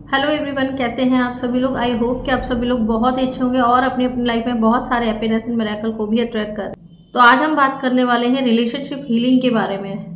Hello everyone, कैसे हैं आप सभी लोग। आई होप कि आप सभी लोग बहुत ही अच्छे होंगे और अपनी अपनी लाइफ में बहुत सारे हैप्पीनेस एंड मिरेकल को भी अट्रैक्ट कर। तो आज हम बात करने वाले हैं रिलेशनशिप हीलिंग के बारे में।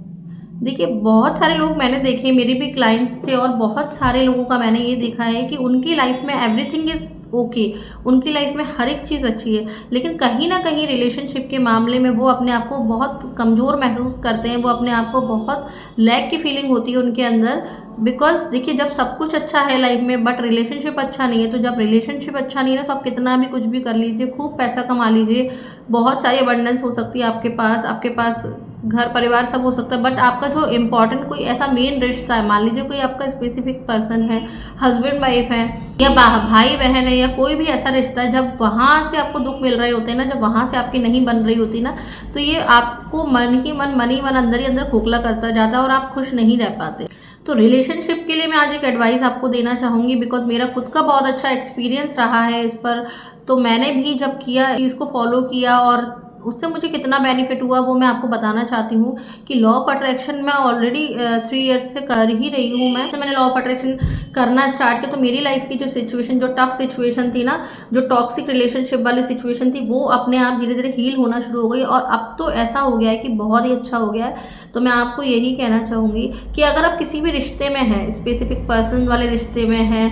देखिए, बहुत सारे लोग मैंने देखे, मेरे भी क्लाइंट्स थे और बहुत सारे लोगों का मैंने ये देखा है कि उनकी लाइफ में एवरीथिंग इज ओके, उनकी लाइफ में हर एक चीज़ अच्छी है, लेकिन कहीं ना कहीं रिलेशनशिप के मामले में वो अपने आप को बहुत कमज़ोर महसूस करते हैं। वो अपने आप को बहुत लैक की फीलिंग होती है उनके अंदर। बिकॉज देखिए, जब सब कुछ अच्छा है लाइफ में बट रिलेशनशिप अच्छा नहीं है, तो जब रिलेशनशिप अच्छा नहीं है तो आप कितना भी कुछ भी कर लीजिए, खूब पैसा कमा लीजिए, बहुत सारी अबंडेंस हो सकती है आपके पास घर परिवार सब हो सकता है, बट आपका जो इम्पोर्टेंट कोई ऐसा मेन रिश्ता है, मान लीजिए कोई आपका स्पेसिफिक पर्सन है, हस्बैंड वाइफ है या भाई बहन है या कोई भी ऐसा रिश्ता है, जब वहाँ से आपको दुख मिल रहे होते हैं ना, जब वहाँ से आपकी नहीं बन रही होती ना, तो ये आपको मन ही मन अंदर ही अंदर खोखला करता जाता है और आप खुश नहीं रह पाते। तो रिलेशनशिप के लिए मैं आज एक एडवाइस आपको देना चाहूँगी, बिकॉज मेरा खुद का बहुत अच्छा एक्सपीरियंस रहा है इस पर। तो मैंने भी जब किया, चीज़ को फॉलो किया और उससे मुझे कितना बेनिफिट हुआ वो मैं आपको बताना चाहती हूँ। कि लॉ ऑफ अट्रैक्शन मैं ऑलरेडी 3 इयर्स से कर ही रही हूँ। मैंने लॉ ऑफ अट्रैक्शन करना स्टार्ट किया तो मेरी लाइफ की जो सिचुएशन, जो टफ सिचुएशन थी ना, जो टॉक्सिक रिलेशनशिप वाली सिचुएशन थी, वो अपने आप धीरे धीरे हील होना शुरू हो गई और अब तो ऐसा हो गया है कि बहुत ही अच्छा हो गया है। तो मैं आपको यही कहना चाहूँगी कि अगर आप किसी भी रिश्ते में हैं, स्पेसिफिक पर्सन वाले रिश्ते में हैं,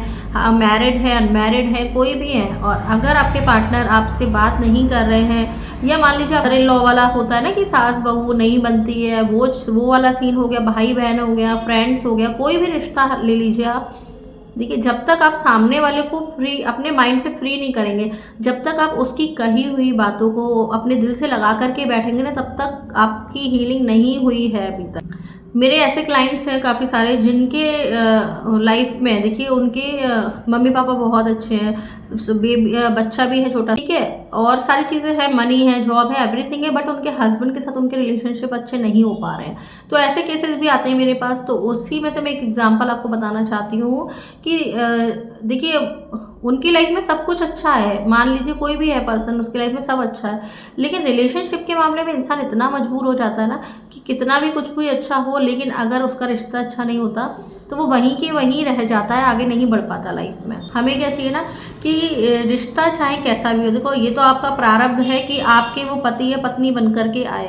मैरिड है, अनमैरिड है, कोई भी है, और अगर आपके पार्टनर आपसे बात नहीं कर रहे हैं, या मान लीजिए अगर इन लॉ वाला होता है ना कि सास बहू नहीं बनती है, वो वाला सीन हो गया, भाई बहन हो गया, फ्रेंड्स हो गया, कोई भी रिश्ता ले लीजिए आप। देखिए, जब तक आप सामने वाले को फ्री, अपने माइंड से फ्री नहीं करेंगे, जब तक आप उसकी कही हुई बातों को अपने दिल से लगा करके बैठेंगे ना, तब तक आपकी हीलिंग नहीं हुई है अभी तक। मेरे ऐसे क्लाइंट्स हैं काफ़ी सारे जिनके लाइफ में देखिए उनके मम्मी पापा बहुत अच्छे हैं, बेबी बच्चा भी है छोटा, ठीक है, और सारी चीज़ें हैं, मनी है, जॉब है, एवरीथिंग है, बट उनके हस्बैंड के साथ उनके रिलेशनशिप अच्छे नहीं हो पा रहे हैं। तो ऐसे केसेस भी आते हैं मेरे पास। तो उसी में से मैं एक एग्जांपल आपको बताना चाहती हूँ कि देखिए, उनकी लाइफ में सब कुछ अच्छा है, मान लीजिए कोई भी है पर्सन, उसकी लाइफ में सब अच्छा है, लेकिन रिलेशनशिप के मामले में इंसान इतना मजबूर हो जाता है ना कि कितना भी कुछ भी अच्छा हो, लेकिन अगर उसका रिश्ता अच्छा नहीं होता तो वो वहीं के वहीं रह जाता है, आगे नहीं बढ़ पाता लाइफ में। हमें क्या चाहिए ना कि रिश्ता चाहे कैसा भी हो, देखो ये तो आपका प्रारब्ध है कि आपके वो पति या पत्नी बन करके आए,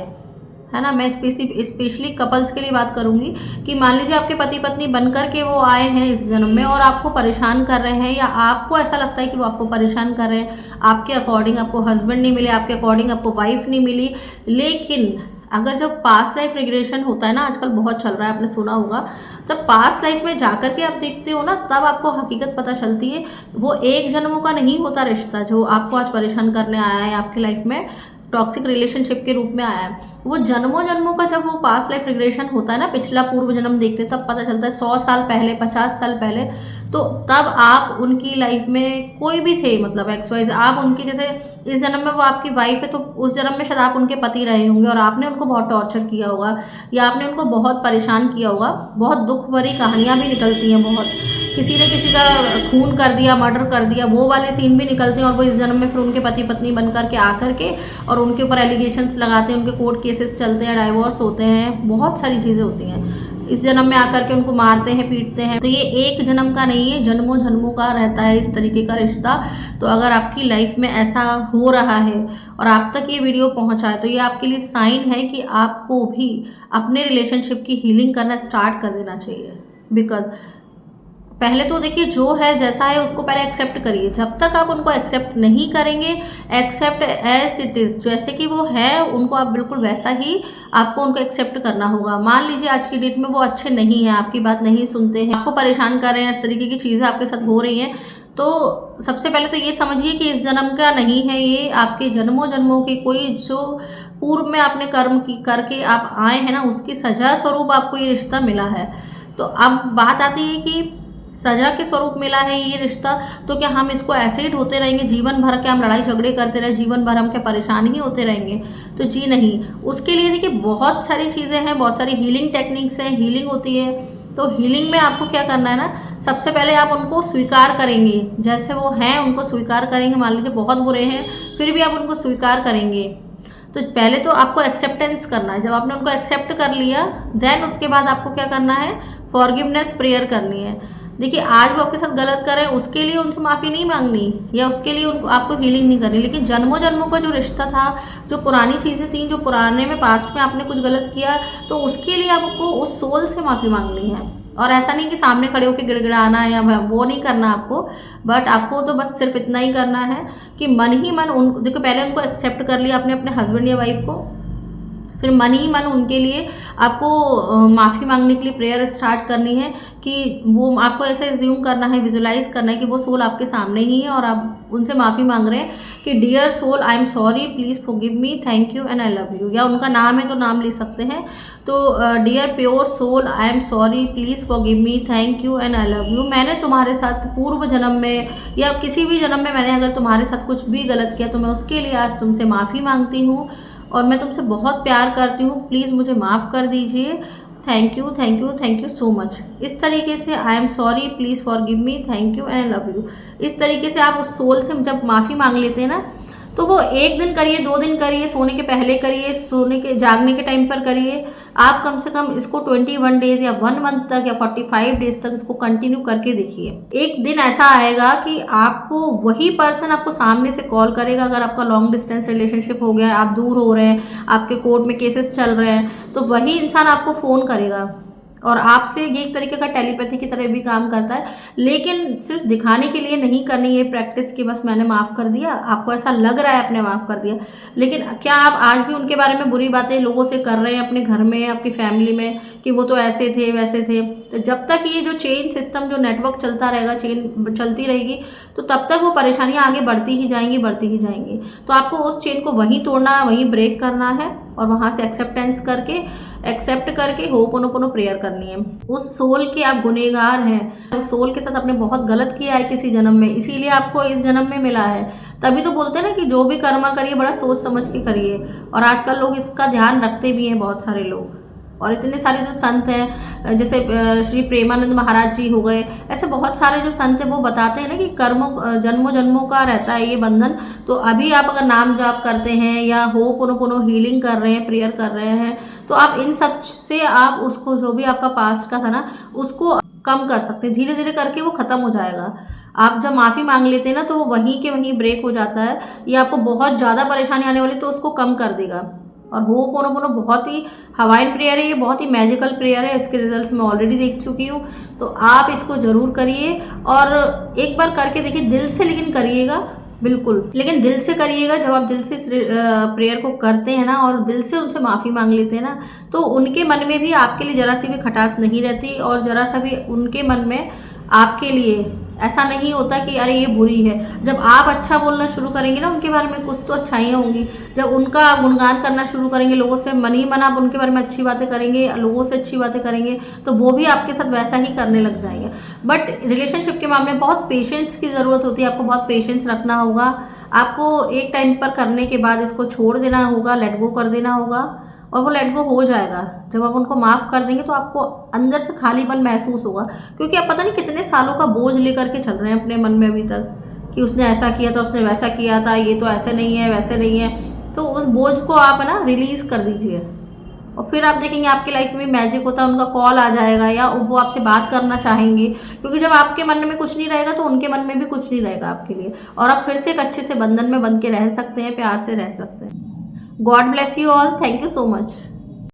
है ना। मैं स्पेशली कपल्स के लिए बात करूंगी कि मान लीजिए आपके पति पत्नी बनकर के वो आए हैं इस जन्म में और आपको परेशान कर रहे हैं, या आपको ऐसा लगता है कि वो आपको परेशान कर रहे हैं, आपके अकॉर्डिंग आपको हस्बैंड नहीं मिले, आपके अकॉर्डिंग आपको वाइफ नहीं मिली। लेकिन अगर जब पास्ट लाइफ रिग्रेशन होता है ना, आजकल बहुत चल रहा है, आपने सुना होगा, तब पास्ट लाइफ में जाकर के आप देखते हो ना, तब आपको हकीकत पता चलती है। वो एक जन्मों का नहीं होता रिश्ता जो आपको आज परेशान करने आया है आपकी लाइफ में, टॉक्सिक रिलेशनशिप के रूप में आया है, वो जन्मों जन्मों का जब वो पास्ट लाइफ रिग्रेशन होता है ना, पिछला पूर्व जन्म देखते हैं, तब पता चलता है 100 साल पहले, 50 साल पहले। तो तब आप उनकी लाइफ में कोई भी थे, मतलब एक्स वाइज, आप उनकी, जैसे इस जन्म में वो आपकी वाइफ है तो उस जन्म में शायद आप उनके पति रहे होंगे और आपने उनको बहुत टॉर्चर किया होगा या आपने उनको बहुत परेशान किया होगा। बहुत दुख भरी कहानियाँ भी निकलती हैं, बहुत किसी ने किसी का खून कर दिया, मर्डर कर दिया, वो वाले सीन भी निकलते हैं, और वो इस जन्म में फिर उनके पति पत्नी बन करके आकर के और उनके ऊपर एलिगेशंस लगाते हैं, उनके कोर्ट केसेस चलते हैं, डाइवोर्स होते हैं, बहुत सारी चीज़ें होती हैं। इस जन्म में आकर के उनको मारते हैं, पीटते हैं। तो ये एक जन्म का नहीं है, जन्मों जन्मों का रहता है इस तरीके का रिश्ता। तो अगर आपकी लाइफ में ऐसा हो रहा है और आप तक ये वीडियो पहुंचा है, तो ये आपके लिए साइन है कि आपको भी अपने रिलेशनशिप की हीलिंग करना स्टार्ट कर देना चाहिए। बिकॉज पहले तो देखिए, जो है जैसा है उसको पहले एक्सेप्ट करिए। जब तक आप उनको एक्सेप्ट नहीं करेंगे, एक्सेप्ट एज इट इज़, जैसे कि वो है, उनको आप बिल्कुल वैसा ही आपको उनको एक्सेप्ट करना होगा। मान लीजिए आज की डेट में वो अच्छे नहीं हैं, आपकी बात नहीं सुनते हैं, आपको परेशान कर रहे हैं, इस तरीके की चीज़ें आपके साथ हो रही हैं, तो सबसे पहले तो ये समझिए कि इस जन्म का नहीं है ये, आपके जन्मों जन्मों की कोई जो पूर्व में आपने कर्म की करके आप आए हैं ना, उसकी सजा स्वरूप आपको ये रिश्ता मिला है। तो अब बात आती है कि सजा के स्वरूप मिला है ये रिश्ता, तो क्या हम इसको ऐसे ही ढोते रहेंगे जीवन भर? क्या हम लड़ाई झगड़े करते रहे जीवन भर? हम क्या परेशान ही होते रहेंगे? तो जी नहीं। उसके लिए देखिए बहुत सारी चीज़ें हैं, बहुत सारी हीलिंग टेक्निक्स हैं, हीलिंग होती है। तो हीलिंग में आपको क्या करना है ना, सबसे पहले आप उनको स्वीकार करेंगे, जैसे वो हैं उनको स्वीकार करेंगे। मान लीजिए बहुत बुरे हैं, फिर भी आप उनको स्वीकार करेंगे। तो पहले तो आपको एक्सेप्टेंस करना है। जब आपने उनको एक्सेप्ट कर लिया, देन उसके बाद आपको क्या करना है, फॉरगिवनेस प्रेयर करनी है। देखिए आज वो आपके साथ गलत कर रहे हैं, उसके लिए उनसे माफ़ी नहीं मांगनी या उसके लिए उनको आपको हीलिंग नहीं करनी, लेकिन जन्मों जन्मों का जो रिश्ता था, जो पुरानी चीज़ें थी, जो पुराने में पास्ट में आपने कुछ गलत किया, तो उसके लिए आपको उस सोल से माफ़ी मांगनी है। और ऐसा नहीं कि सामने खड़े होकर गिड़गिड़ाना है या वो नहीं करना आपको, बट आपको तो बस सिर्फ इतना ही करना है कि मन ही मन उन देखो, पहले उनको एक्सेप्ट कर लिया आपने अपने हस्बैंड या वाइफ को, फिर मन ही मन उनके लिए आपको माफ़ी मांगने के लिए प्रेयर स्टार्ट करनी है कि वो आपको ऐसे एज्यूम करना है, विजुलाइज करना है कि वो सोल आपके सामने ही है और आप उनसे माफ़ी मांग रहे हैं कि dear soul I am sorry, please forgive me, thank you and I love you, या उनका नाम है तो नाम ले सकते हैं। तो dear pure soul I am sorry, please forgive me, thank you and I love you. मैंने तुम्हारे साथ पूर्व जन्म में या किसी भी जन्म में मैंने अगर तुम्हारे साथ कुछ भी गलत किया तो मैं उसके लिए आज तुमसे माफ़ी मांगती हूँ और मैं तुमसे बहुत प्यार करती हूँ, प्लीज़ मुझे माफ़ कर दीजिए, thank you thank you thank you so much. इस तरीके से आई am sorry, please forgive me, thank you and I love you, इस तरीके से आप उस सोल से जब माफ़ी मांग लेते हैं ना, तो वो 1 दिन करिए, 2 दिन करिए, सोने के पहले करिए, सोने के जागने के टाइम पर करिए। आप कम से कम इसको 21 डेज़ या 1 मंथ तक या 45 डेज़ तक इसको कंटिन्यू करके देखिए। एक दिन ऐसा आएगा कि आपको वही पर्सन आपको सामने से कॉल करेगा, अगर आपका लॉन्ग डिस्टेंस रिलेशनशिप हो गया है, आप दूर हो रहे हैं, आपके कोर्ट में केसेस चल रहे हैं, तो वही इंसान आपको फ़ोन करेगा और आपसे ये एक तरीके का टेलीपैथी की तरह भी काम करता है, लेकिन सिर्फ दिखाने के लिए नहीं करनी ये प्रैक्टिस कि बस मैंने माफ़ कर दिया, आपको ऐसा लग रहा है आपने माफ़ कर दिया, लेकिन क्या आप आज भी उनके बारे में बुरी बातें लोगों से कर रहे हैं अपने घर में, आपकी फैमिली में, कि वो तो ऐसे थे वैसे थे? तो जब तक ये जो चेन सिस्टम, जो नेटवर्क चलता रहेगा, चेन चलती रहेगी, तो तब तक वो परेशानियाँ आगे बढ़ती ही जाएंगी, बढ़ती ही जाएंगी। तो आपको उस चेन को वहीं तोड़ना है, वहीं ब्रेक करना है और वहाँ से एक्सेप्ट करके होपोनोपोनो प्रेयर करनी है। उस सोल के आप गुनहगार हैं, उस सोल के साथ आपने बहुत गलत किया है किसी जन्म में, इसीलिए आपको इस जन्म में मिला है। तभी तो बोलते हैं ना कि जो भी कर्मा करिए बड़ा सोच समझ के करिए, और आजकल लोग इसका ध्यान रखते भी हैं, बहुत सारे लोग। और इतने सारे जो संत हैं, जैसे श्री प्रेमानंद महाराज जी हो गए, ऐसे बहुत सारे जो संत हैं वो बताते हैं ना कि जन्मों जन्मों का रहता है ये बंधन। तो अभी आप अगर नाम जाप करते हैं या होपोनोपोनो हीलिंग कर रहे हैं, प्रेयर कर रहे हैं, तो आप इन सब से आप उसको, जो भी आपका पास्ट का था ना, उसको कम कर सकते हैं। धीरे धीरे करके वो ख़त्म हो जाएगा। आप जब माफ़ी मांग लेते हैं ना, तो वो वहीं के वहीं ब्रेक हो जाता है। ये आपको बहुत ज़्यादा परेशानी आने वाली तो उसको कम कर देगा। और होपोनोपोनो बहुत ही हवाइन प्रेयर है, ये बहुत ही मैजिकल प्रेयर है, इसके रिजल्ट्स मैं ऑलरेडी देख चुकी हूँ। तो आप इसको ज़रूर करिए और एक बार करके देखिए, दिल से लेकिन करिएगा, बिल्कुल, लेकिन दिल से करिएगा। जब आप दिल से प्रेयर को करते हैं ना और दिल से उनसे माफ़ी मांग लेते हैं ना, तो उनके मन में भी आपके लिए ज़रा सी भी खटास नहीं रहती और ज़रा सा भी उनके मन में आपके लिए ऐसा नहीं होता कि अरे ये बुरी है। जब आप अच्छा बोलना शुरू करेंगे ना उनके बारे में, कुछ तो अच्छाइयाँ होंगी। जब उनका गुणगान करना शुरू करेंगे लोगों से, मन ही मन आप उनके बारे में अच्छी बातें करेंगे, लोगों से अच्छी बातें करेंगे, तो वो भी आपके साथ वैसा ही करने लग जाएंगे। बट रिलेशनशिप के मामले में बहुत पेशेंस की ज़रूरत होती है, आपको बहुत पेशेंस रखना होगा। आपको एक टाइम पर करने के बाद इसको छोड़ देना होगा, लेट गो कर देना होगा, और वो लेट गो हो जाएगा। जब आप उनको माफ़ कर देंगे तो आपको अंदर से खालीपन महसूस होगा, क्योंकि आप पता नहीं कितने सालों का बोझ लेकर के चल रहे हैं अपने मन में अभी तक, कि उसने ऐसा किया था, उसने वैसा किया था, ये तो ऐसे नहीं है, वैसे नहीं है। तो उस बोझ को आप ना रिलीज़ कर दीजिए और फिर आप देखेंगे आपकी लाइफ में मैजिक होता है, उनका कॉल आ जाएगा या वो आपसे बात करना चाहेंगे। क्योंकि जब आपके मन में कुछ नहीं रहेगा तो उनके मन में भी कुछ नहीं रहेगा आपके लिए, और आप फिर से एक अच्छे से बंधन में बंध के रह सकते हैं, प्यार से रह सकते हैं। God bless you all, thank you so much.